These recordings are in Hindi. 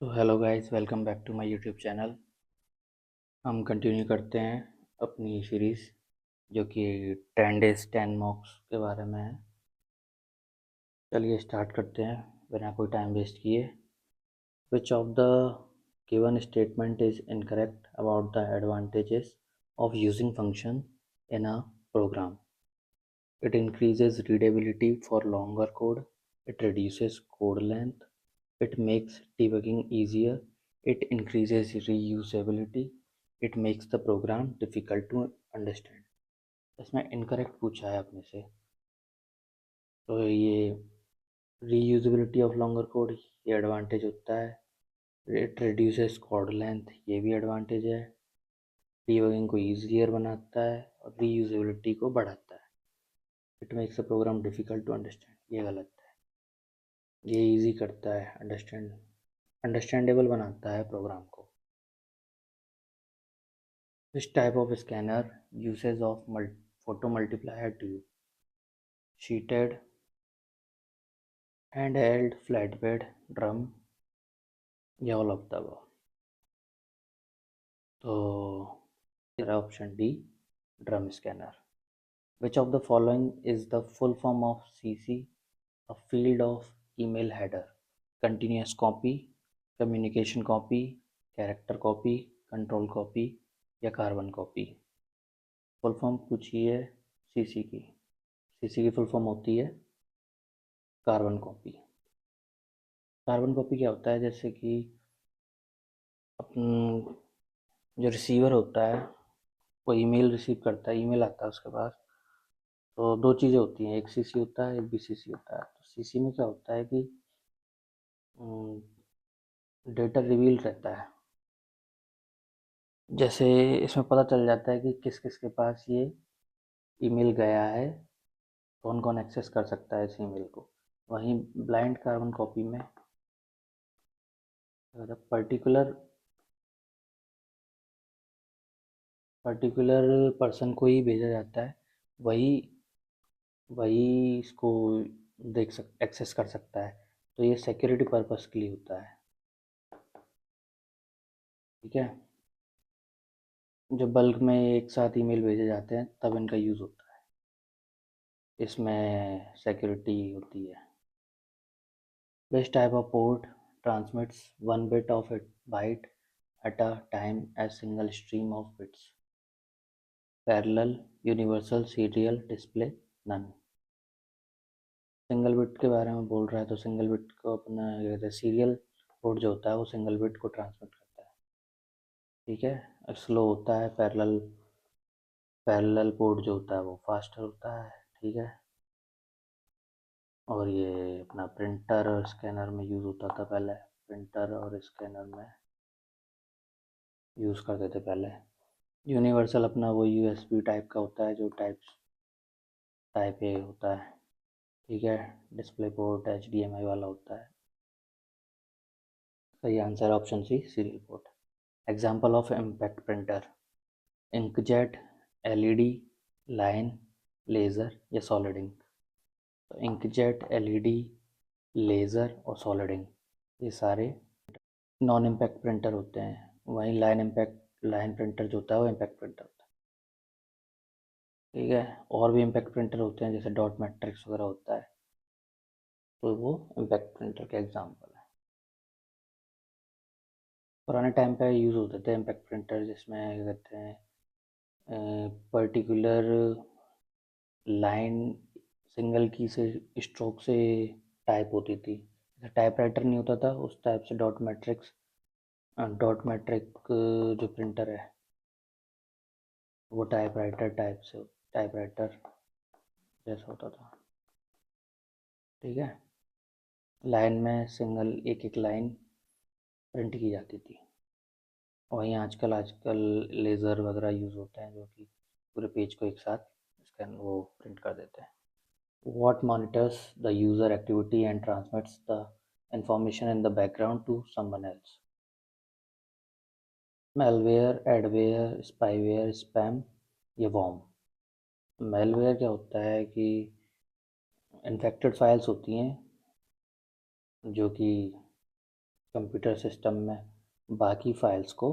तो hello guys, welcome back to my YouTube channel. हम कंटिन्यू करते हैं अपनी सीरीज़ जो कि 10 डेज 10 मॉक्स के बारे में है। चलिए स्टार्ट करते हैं बिना कोई टाइम वेस्ट किए। Which of the given statement is incorrect about the advantages of using function in a program? It increases readability for longer code, it reduces code length, it makes debugging easier, it increases reusability, it makes the program difficult to understand. इसमें इनकरेक्ट पूछा है अपने से, तो ये रीयूजेबिलिटी ऑफ लॉन्गर कोड ये एडवांटेज होता है। इट रिड्यूसेस कोड लेंथ ये भी एडवांटेज है। डीबगिंग को ईजियर बनाता है और रीयूजेबिलिटी को बढ़ाता है। It makes the program difficult to understand ये गलत है। ये इजी करता है अंडरस्टैंडेबल बनाता है प्रोग्राम को। This type of scanner usage of photo multiplier tube, शीटेड hand held flatbed drum, या ऑल ऑफ द अबव। तो option D drum scanner. Which of the following is the full form of CC, a field of email header? Continuous copy, communication copy, character copy, control copy, या कार्बन कॉपी? फुल फॉर्म पूछी है सीसी की। सीसी की फुल फॉर्म होती है कार्बन कॉपी। कार्बन कॉपी क्या होता है, जैसे कि अपन जो रिसीवर होता है वो ईमेल रिसीव करता है, ईमेल आता है उसके पास। तो दो चीज़ें होती हैं, एक सीसी होता है एक बीसीसी होता है। तो सीसी में क्या होता है कि डेटा रिवील रहता है। जैसे इसमें पता चल जाता है कि किस किस के पास ये ईमेल गया है, कौन कौन एक्सेस कर सकता है इस ईमेल को। वहीं ब्लाइंड कार्बन कॉपी में पर्टिकुलर पर्टिकुलर पर्सन को ही भेजा जाता है, वही वही इसको एक्सेस कर सकता है। तो ये सिक्योरिटी पर्पस के लिए होता है। ठीक है, जब बल्क में एक साथ ईमेल भेजे जाते हैं तब इनका यूज़ होता है, इसमें सिक्योरिटी होती है। Which type of port transmits one bit of a byte at a time as single stream of bits? Parallel, universal, serial, display, none. Single bit के बारे में बोल रहा है तो सिंगल बिट को अपना क्या कहते हैं, सीरियल पोर्ट जो होता है वो सिंगल बिट को ट्रांसमिट करता है। ठीक है, स्लो होता है। पैरेलल पोर्ट जो होता है वो फास्टर होता है। ठीक है, और ये अपना प्रिंटर और स्कैनर में यूज़ होता था पहले। प्रिंटर और स्कैनर में यूज़ करते थे पहले। यूनिवर्सल अपना वो यूएसबी टाइप का होता है, जो टाइप ए होता है। ठीक है, डिस्प्ले पोर्ट एचडीएमआई वाला होता है। सही answer option C, serial port. Example of impact printer: inkjet, LED, line, laser, या सॉलिड इंक? तो इंकजेट, एलईडी, लेज़र और सॉलिड इंक ये सारे नॉन इम्पैक्ट प्रिंटर होते हैं। वहीं लाइन प्रिंटर जो होता है वो इम्पैक्ट प्रिंटर होता है। ठीक है, और भी इम्पैक्ट प्रिंटर होते हैं जैसे डॉट मैट्रिक्स वगैरह होता है, तो वो इम्पैक्ट प्रिंटर के एग्जाम्पल है। पुराने टाइम पे यूज़ होते थे इम्पैक्ट प्रिंटर, जिसमें क्या कहते हैं पर्टिकुलर लाइन सिंगल की से स्ट्रोक से टाइप होती थी। टाइप राइटर नहीं होता था उस टाइप से डॉट मैट्रिक जो प्रिंटर है वो टाइप राइटर जैसा होता था। ठीक है, लाइन में सिंगल एक एक लाइन प्रिंट की जाती थी। वहीं आजकल लेज़र वगैरह यूज़ होते हैं जो कि पूरे पेज को एक साथ स्कैन वो प्रिंट कर देते हैं। What monitors the user activity and transmits the information in the background to someone else? Malware, adware, spyware, spam, या worm? Malware क्या होता है कि इन्फेक्टेड फाइल्स होती हैं जो कि कंप्यूटर सिस्टम में बाकी फाइल्स को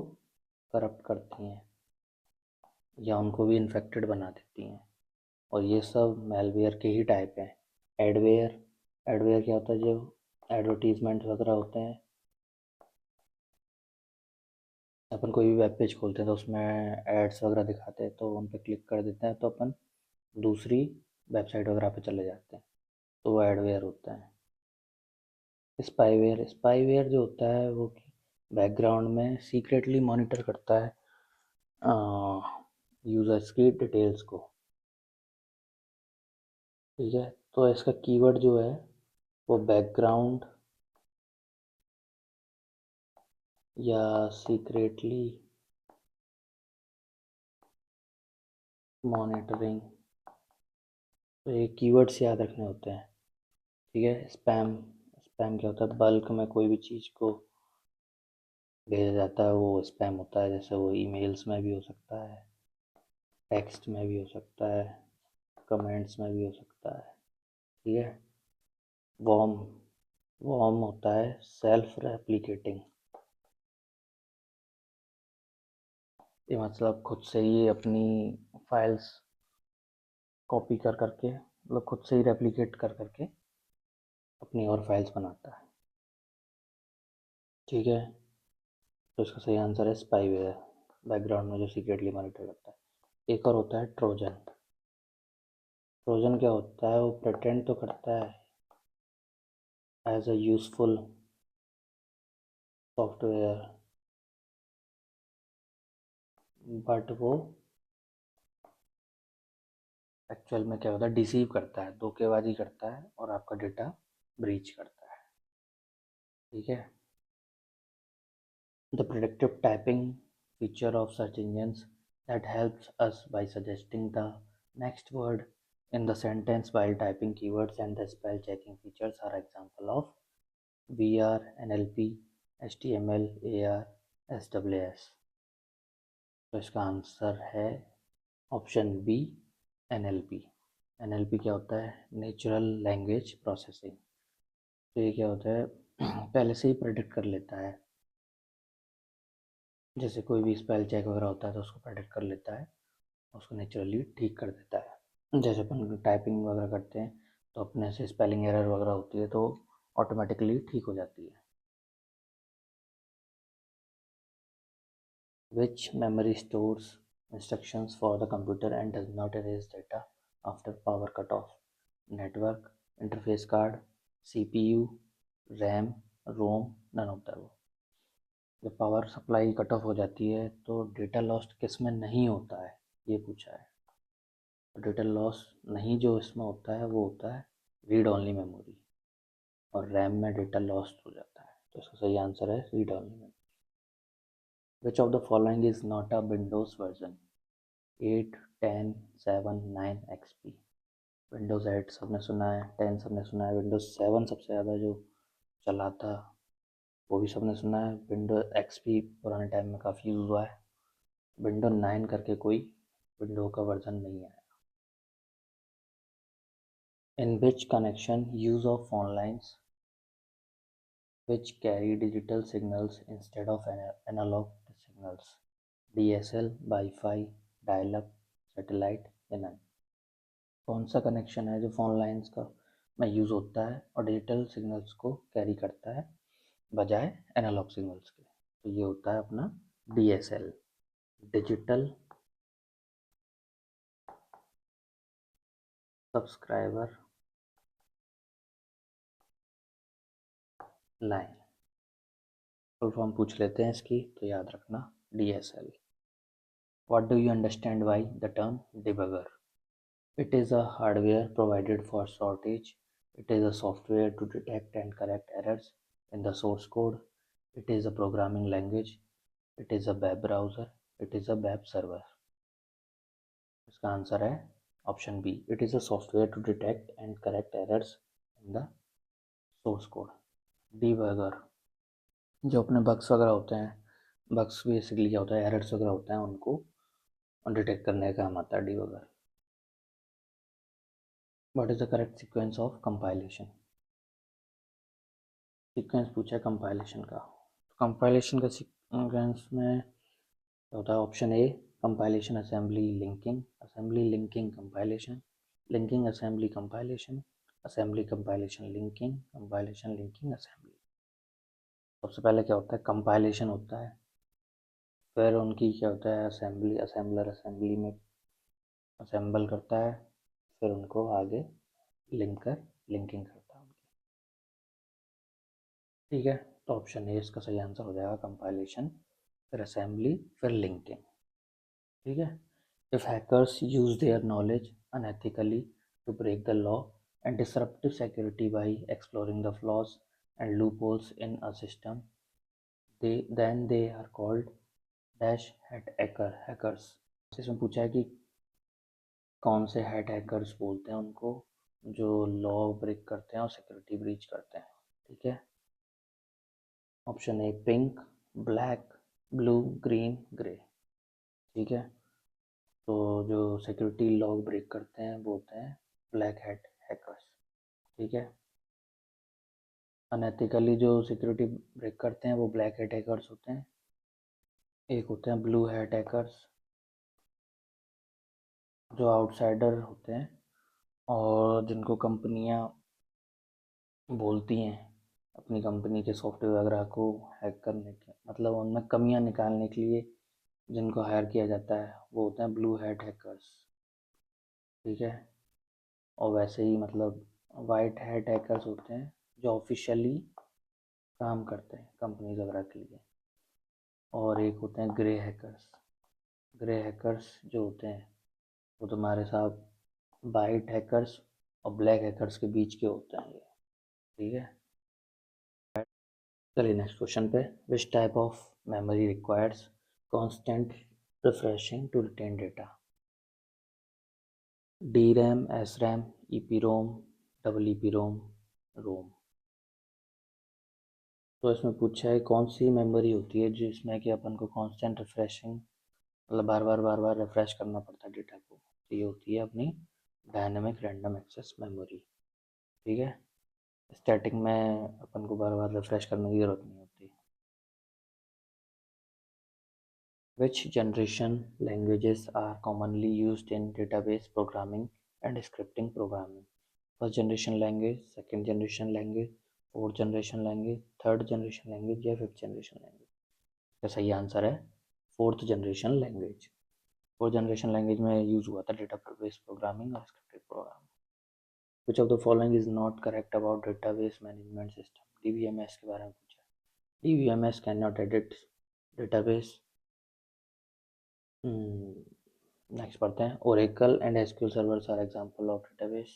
करप्ट करती हैं या उनको भी इन्फेक्टेड बना देती हैं। और ये सब मेलवेयर के ही टाइप हैं। एडवेयर, एडवेयर क्या होता है? जो एडवर्टीजमेंट वगैरह होते हैं, अपन कोई भी वेब पेज खोलते हैं तो उसमें एड्स वगैरह दिखाते हैं, तो उन पर क्लिक कर देते हैं तो अपन दूसरी वेबसाइट वगैरह पे चले जाते हैं, तो वो एडवेयर होता है। स्पाईवेयर, स्पाईवेयर जो होता है वो बैकग्राउंड में सीक्रेटली मॉनिटर करता है यूज़र्स की डिटेल्स को। ठीक है, तो इसका कीवर्ड जो है वो बैकग्राउंड या सीक्रेटली मॉनिटरिंग, तो ये कीवर्ड्स याद रखने होते हैं। ठीक है, स्पैम, स्पैम क्या होता है? बल्क में कोई भी चीज़ को भेजा जाता है वो स्पैम होता है। जैसे वो ईमेल्स में भी हो सकता है, टेक्स्ट में भी हो सकता है, कमेंट्स में भी हो सकता है। ठीक है, वॉर्म, वॉर्म होता है सेल्फ रेप्लिकेटिंग। ये मतलब खुद से ही अपनी फाइल्स कॉपी कर करके, मतलब खुद से ही रेप्लिकेट कर करके अपनी और फाइल्स बनाता है। ठीक है, तो इसका सही आंसर है स्पाईवेयर, बैकग्राउंड में जो सीक्रेटली मॉनिटर करता है। एक और होता है ट्रोजन। ट्रोजन क्या होता है? वो प्रिटेंड तो करता है as a useful software, but वो एक्चुअल में क्या होता है? डिसीव करता है, धोखेबाजी करता है और आपका डेटा ब्रीच करता है। ठीक है, the predictive typing feature of search engines that helps us by suggesting the next word in the sentence while typing keywords, and the spell checking features are example of VR, NLP, HTML, AR, SWS। तो इसका आंसर है ऑप्शन बी, NLP। NLP क्या होता है? Natural language processing. तो ये क्या होता है? पहले से ही प्रेडिक्ट कर लेता है, जैसे कोई भी स्पेल चेक वगैरह होता है तो उसको प्रेडिक्ट कर लेता है, उसको नेचुरली ठीक कर देता है। जैसे अपन टाइपिंग वगैरह करते हैं तो अपने से स्पेलिंग एरर वगैरह होती है तो ऑटोमेटिकली ठीक हो जाती है। Which memory stores instructions for the computer and does not erase data after power cut off? Network, interface card, CPU, RAM, ROM, none of the above. जब पावर सप्लाई कट ऑफ हो जाती है तो डेटा लॉस्ट किस में नहीं होता है, ये पूछा है। तो डेटा लॉस नहीं जो इसमें होता है वो होता है रीड ओनली मेमोरी, और रैम में डेटा लॉस्ट हो जाता है। तो इसका सही आंसर है read only memory. Which of the following is not a Windows version? 8, 10, 7, 9 XP। Windows 8 सबने सुना है, 10 सबने सुना है, विंडोज़ 7 सबसे ज़्यादा जो चला था वो भी सबने सुना है, विंडोज XP पुराने टाइम में काफ़ी यूज़ हुआ है। विंडो 9 करके कोई विंडो का वर्जन नहीं है। In which connection use of phone lines which carry digital signals instead of analog signals? DSL, Wi-Fi, dial-up, satellite या none? कौन सा कनेक्शन है जो फोन लाइंस का में यूज़ होता है और डिजिटल सिग्नल्स को कैरी करता है बजाय एनालॉग सिग्नल्स के? तो ये होता है अपना DSL, digital subscriber line. Full form पूछ लेते हैं इसकी, तो याद रखना DSL। What do you understand by the term debugger? It is a hardware provided for shortage. It is a software to detect and correct errors in the source code. It is a programming language. It is a web browser. It is a web server. इसका आंसर है option B, it is a software to detect and correct errors in the source code. Debugger, जो अपने बग्स वगैरह होते हैं, बग्स बेसिकली क्या होता है? एरर्स वगैरह होते हैं, उनको डिटेक्ट करने का काम आता है debugger. What is the correct sequence of compilation? Sequence पूछा है कंपाइलेशन का। कंपाइलेशन का सीक्वेंस में होता है option A compilation assembly linking compilation, linking assembly compilation, assembly compilation linking assembly. सबसे पहले क्या होता है, कंपाइलेशन होता है, फिर उनकी क्या होता है असेंबली, असेंबली में असेंबल करता है, फिर उनको आगे लिंकिंग करता है उनकी। ठीक है, तो ऑप्शन ए इसका सही आंसर हो जाएगा कंपाइलेशन, फिर असेंबली, फिर लिंकिंग। ठीक है, if hackers use their knowledge unethically to break the law and disruptive security by exploring the flaws and loopholes in a system, then they are called dash hackers। इसमें पूछा है कि कौन से हेड हैकर्स बोलते हैं उनको जो लॉ ब्रेक करते हैं और सिक्योरिटी ब्रीच करते हैं। ठीक है, option A pink, black, blue, green, grey. ठीक है, तो जो सिक्योरिटी लॉ ब्रेक करते हैं बोलते हैं ब्लैक हेड हैकर्स। ठीक है, अनएथिकली जो सिक्योरिटी ब्रेक करते हैं वो ब्लैक हेड हैकर्स होते हैं। एक होते हैं ब्लू हेड हैकर्स जो आउटसाइडर होते हैं और जिनको कंपनियां बोलती हैं अपनी कंपनी के सॉफ्टवेयर वगैरह को हैक करने के, मतलब उनमें कमियां निकालने के लिए जिनको हायर किया जाता है वो होते हैं ब्लू हैट हैकर्स। ठीक है, और वैसे ही मतलब वाइट हैट हैकर्स होते हैं जो ऑफिशियली काम करते हैं कंपनीज वगैरह के लिए। और एक होते हैं ग्रे हैकर्स जो होते हैं वो तुम्हारे साथ वाइट हैकर्स और ब्लैक हैकर्स के बीच के होते हैं ये। ठीक है, चलिए नेक्स्ट क्वेश्चन पे, which type of memory requires constant refreshing to retain data, D RAM, S RAM, E P ROM, double E P ROM, ROM. तो इसमें पूछा है कौन सी मेमोरी होती है जिसमें कि अपन को कांस्टेंट रिफ्रेशिंग, मतलब बार बार रिफ्रेश करना पड़ता है डेटा को, तो ये होती है अपनी डायनेमिक रैंडम एक्सेस मेमोरी। ठीक है, स्टैटिक में अपन को बार बार रिफ्रेश करने की ज़रूरत नहीं होती। Which generation languages are commonly used in database programming and scripting programming? First generation language, second generation language, fourth generation language, third generation language या fifth generation language? इसका सही आंसर है fourth generation language. Fourth generation language में यूज हुआ था डेटाबेस प्रोग्रामिंग और scripting programming. Which of the following is not correct about database management system? DBMS के बारे में पूछा। DBMS cannot edit database। Next पढ़ते हैं, Oracle and SQL servers are example of database.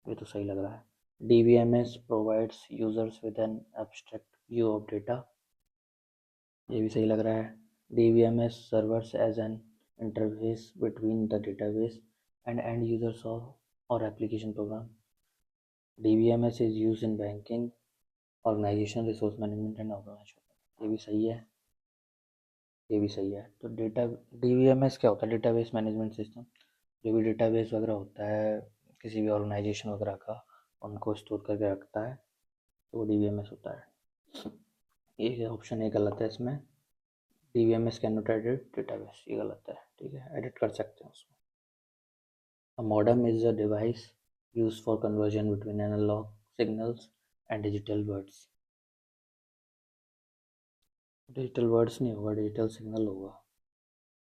ये तो सही लग रहा है। DBMS provides users with an abstract view of data. ये भी सही लग रहा है। DBMS servers as an interface between the database and end users और application program. DBMS is use in banking, organisation, resource management and organisation. ये भी सही है, ये भी सही है। तो डेटा डीबीएमएस क्या होता है, डेटाबेस मैनेजमेंट सिस्टम। जो भी डेटाबेस वगैरह होता है किसी भी ऑर्गेनाइजेशन वगैरह का, उनको स्टोर करके रखता है, तो वो डीबीएमएस होता है। ये ऑप्शन ए गलत है इसमें, DBMS can not edit database, ये गलत है। ठीक है, एडिट कर सकते हैं उसमें। A modem is a device use for conversion between analogue signals and digital words. Digital words नहीं होगा, डिजिटल सिग्नल होगा।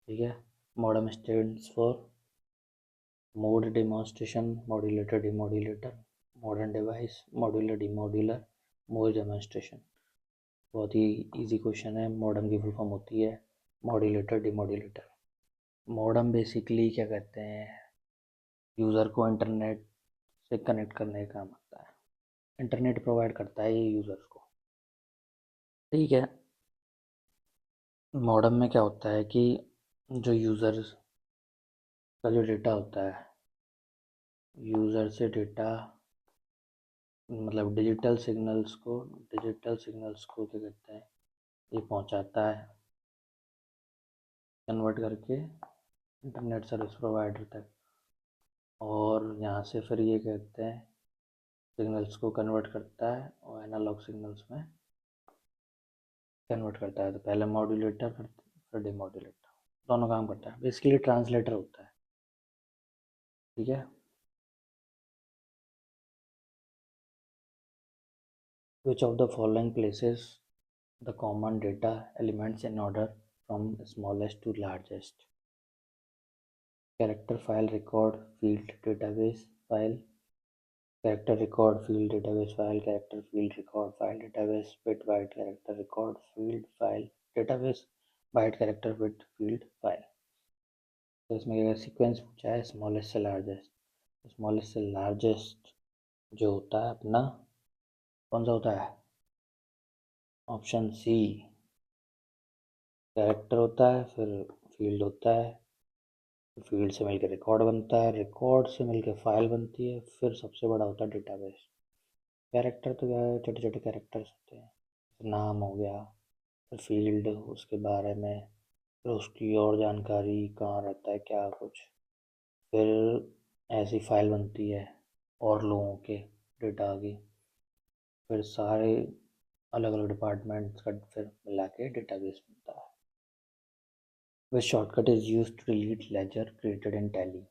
ठीक है, modem stands for mode demonstration, modulator, demodulator, modern device, modular, demodular, mode demonstration. बहुत ही इजी क्वेश्चन है। मॉडम की फुल फॉर्म होती है मॉड्यूलेटर, डिमॉड्यूलेटर। मॉडम बेसिकली क्या कहते हैं, यूज़र को इंटरनेट से कनेक्ट करने का काम आता है, इंटरनेट प्रोवाइड करता है ये यूज़र्स को। ठीक है, मॉडम में क्या होता है कि जो यूज़र का जो डेटा होता है, यूज़र से डेटा मतलब डिजिटल सिग्नल्स को क्या कहते हैं, ये पहुंचाता है कन्वर्ट करके इंटरनेट सर्विस प्रोवाइडर तक। और यहाँ से फिर ये कहते हैं सिग्नल्स को कन्वर्ट करता है और एनालॉग सिग्नल्स में कन्वर्ट करता है। तो पहले मॉड्यूलेटर फिर डिमॉड्यूलेटर, दोनों काम करता है। बेसिकली ट्रांसलेटर होता है, ठीक है। Which of the following places the common data elements in order from smallest to largest? Character file record field database file, character record field database file, character field record file database, bit byte character record field file database, byte character bit field file। तो इसमें अगर सीक्वेंस पूछा है स्मॉलेस्ट से लार्जेस्ट, स्मॉलेस्ट से लार्जेस्ट जो होता है अपना कौन सा होता है? ऑप्शन सी, कैरेक्टर होता है, फिर फील्ड होता है, फील्ड से मिलकर रिकॉर्ड बनता है, रिकॉर्ड से मिलकर फाइल बनती है, फिर सबसे बड़ा होता है डेटाबेस। कैरेक्टर तो क्या है, छोटे छोटे कैरेक्टर्स होते हैं, नाम हो गया, फिर फील्ड उसके बारे में, फिर उसकी और जानकारी कहाँ रहता है क्या कुछ, फिर ऐसी फाइल बनती है और लोगों के डेटा की, फिर सारे अलग अलग डिपार्टमेंट्स का फिर मिला के डेटाबेस बनता है। Which shortcut is used to delete ledger created in Tally?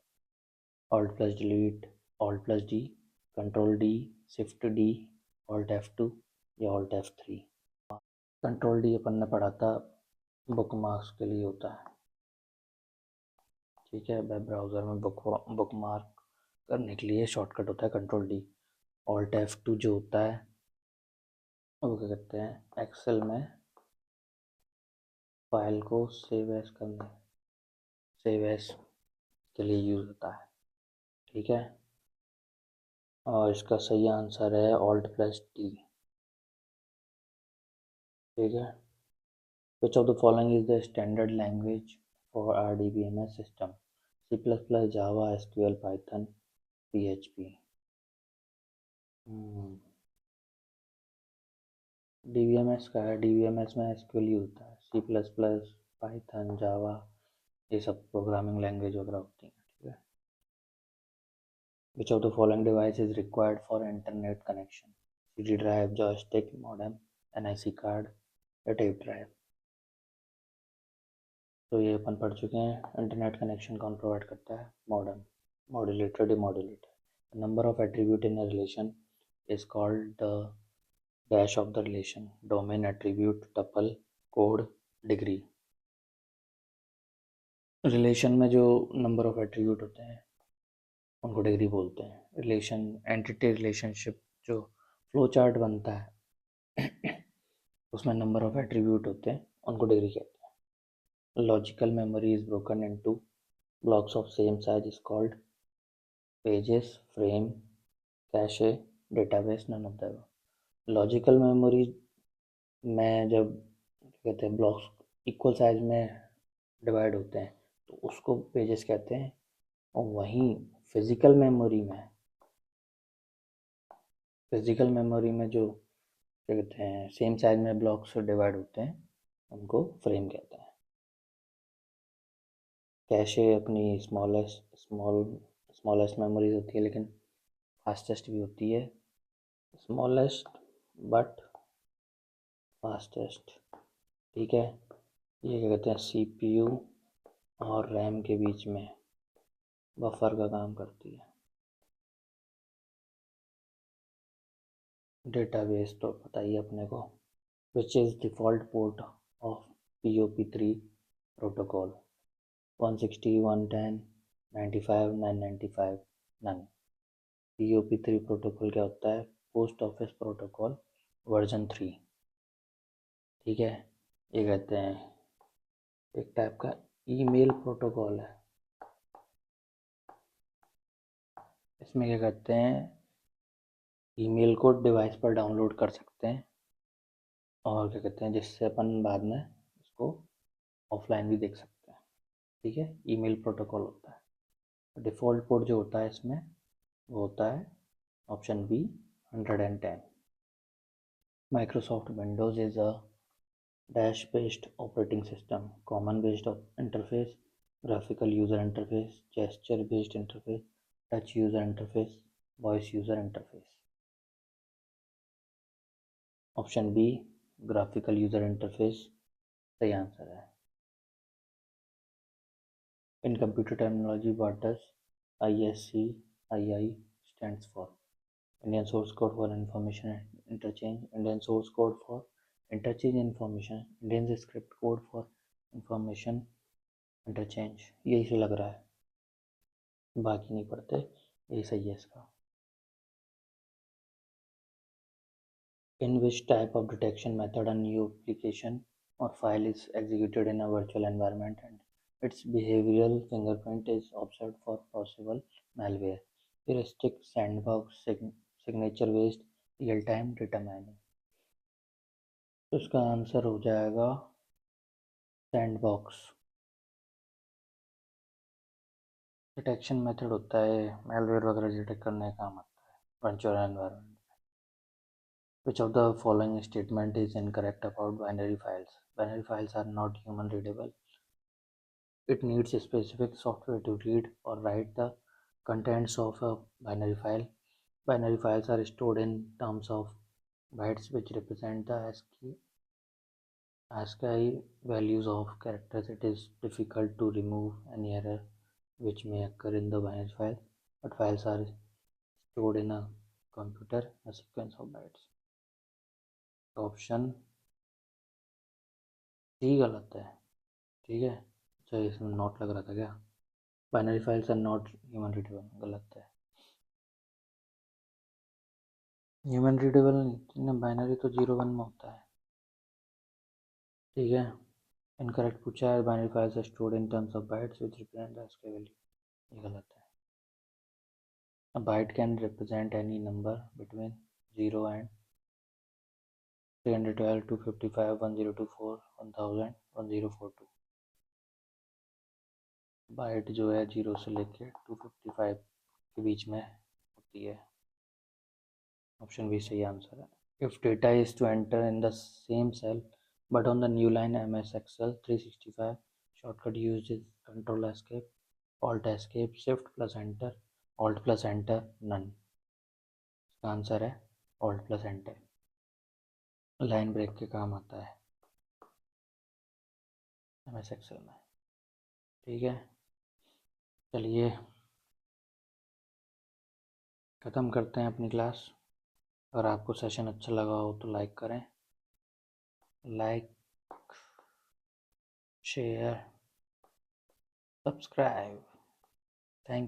Alt plus delete, Alt plus D, Control D, Shift D, Alt F2 या Alt F3। Control D अपन ने पढ़ा था, बुक मार्क्स के लिए होता है, ठीक है। वेब ब्राउज़र में बुक मार्क करने के लिए शॉर्टकट होता है Control D। Alt F2 जो होता है वो क्या कहते हैं, एक्सेल में फाइल को सेव एज करने, सेव एज के लिए यूज़ होता है, ठीक है। और इसका सही आंसर है Alt प्लस D, ठीक है। Which of the following is the standard language for RDBMS system? C++, Java, SQL, Python, PHP। DBMS का है, DBMS में SQL ही होता है, C++, Python, Java ये सब प्रोग्रामिंग लैंग्वेज वगैरह होती हैं, ठीक है। Which of the following device is required for internet connection? CD drive, joystick, modem, NIC card या टेप ड्राइव। तो ये अपन पढ़ चुके हैं। इंटरनेट कनेक्शन कौन प्रोवाइड करता है? Modem, modulator, demodulator. Number of attribute in a relation is called the dash of the relation, domain, attribute, tuple, code, degree. Relation में जो नंबर ऑफ एट्रीब्यूट होते हैं उनको डिग्री बोलते हैं। रिलेशन, एंटिटी रिलेशनशिप जो फ्लो चार्ट बनता है उसमें नंबर ऑफ एट्रीब्यूट होते हैं, उनको डिग्री कहते हैं। Logical memory is broken into blocks of same size is called pages, frame, cache, database, none of the above। Logical memory में जब कहते हैं ब्लॉक्स इक्वल साइज में डिवाइड होते हैं तो उसको पेजेस कहते हैं। और वहीं फिजिकल मेमोरी में जो क्या कहते हैं सेम साइज में ब्लॉक्स डिवाइड होते हैं उनको फ्रेम कहते हैं। कैशे अपनी स्मॉलेस्ट मेमोरीज होती है लेकिन फास्टेस्ट भी होती है, स्मॉलेस्ट बट फास्टेस्ट, ठीक है। ये क्या कहते हैं CPU और रैम के बीच में बफर का काम करती है। डेटाबेस तो पता ही अपने को। Which is default port of POP3 protocol? 160, 110, 95, 995, none. POP3 protocol क्या होता है? पोस्ट ऑफिस प्रोटोकॉल वर्जन 3, ठीक है। ये कहते हैं एक टाइप का ईमेल प्रोटोकॉल है। इसमें क्या करते हैं, ईमेल को डिवाइस पर डाउनलोड कर सकते हैं और क्या कहते हैं जिससे अपन बाद में इसको ऑफलाइन भी देख सकते हैं, ठीक है। ईमेल प्रोटोकॉल होता है। डिफ़ॉल्ट पोर्ट जो होता है इसमें वो होता है option B 110। Microsoft Windows is a dash based operating system, common based interface, graphical user interface, gesture based interface, touch user interface, voice user interface. Option B graphical user interface सही आंसर है। In computer terminology what does ISCII stands for? Indian Source Code for Information Interchange, Indian Source Code for Interchange Information, Indian Script Code for Information Interchange। यही से लग रहा है, बाकी नहीं पढ़ते, यही सही है इसका। In which type of detection method a new application or file is executed in a virtual environment and its behavioral fingerprint is observed for possible malware? Heuristic, sandbox, signature based, real time data mining। तो इसका आंसर हो जाएगा सैंडबॉक्स। डिटेक्शन मेथड होता है मेलवेयर वगैरह डिटेक्ट करने का काम आता है virtual environment. Which of the following statement is incorrect about binary files? Binary files are not human readable. It needs a specific software to read or write the contents of a binary file. Binary files are stored in terms of bytes which represent the ASCII values of characters. It is difficult to remove any error which may occur in the binary file, but files are stored in a computer a sequence of bytes। Option C गलत है, ठीक है। अच्छा इसमें नॉट लग रहा था क्या? Binary files are not human readable, गलत है। ह्यूमन रीडेबल नहीं, बाइनरी तो 0 1 में होता है, ठीक है। इनकरेक्ट पूछा है, binary files are stored in terms of bytes which represent the ASCII value, ये गलत है। A byte can represent any number between 0 and 312, 255, 1024, 1000, 1042। Bite जो है 0 से लेके 255 के बीच में होती है। ऑप्शन बी सही आंसर है। If data is to enter in the same cell but on the new line MS Excel 365, shortcut used is Control Escape, Alt Escape, Shift plus Enter, Alt plus Enter, none। इसका आंसर है Alt plus Enter। Line break के काम आता है MS Excel में, ठीक है। चलिए ख़त्म करते हैं अपनी क्लास। अगर आपको सेशन अच्छा लगा हो तो लाइक करें, like share subscribe. Thank you.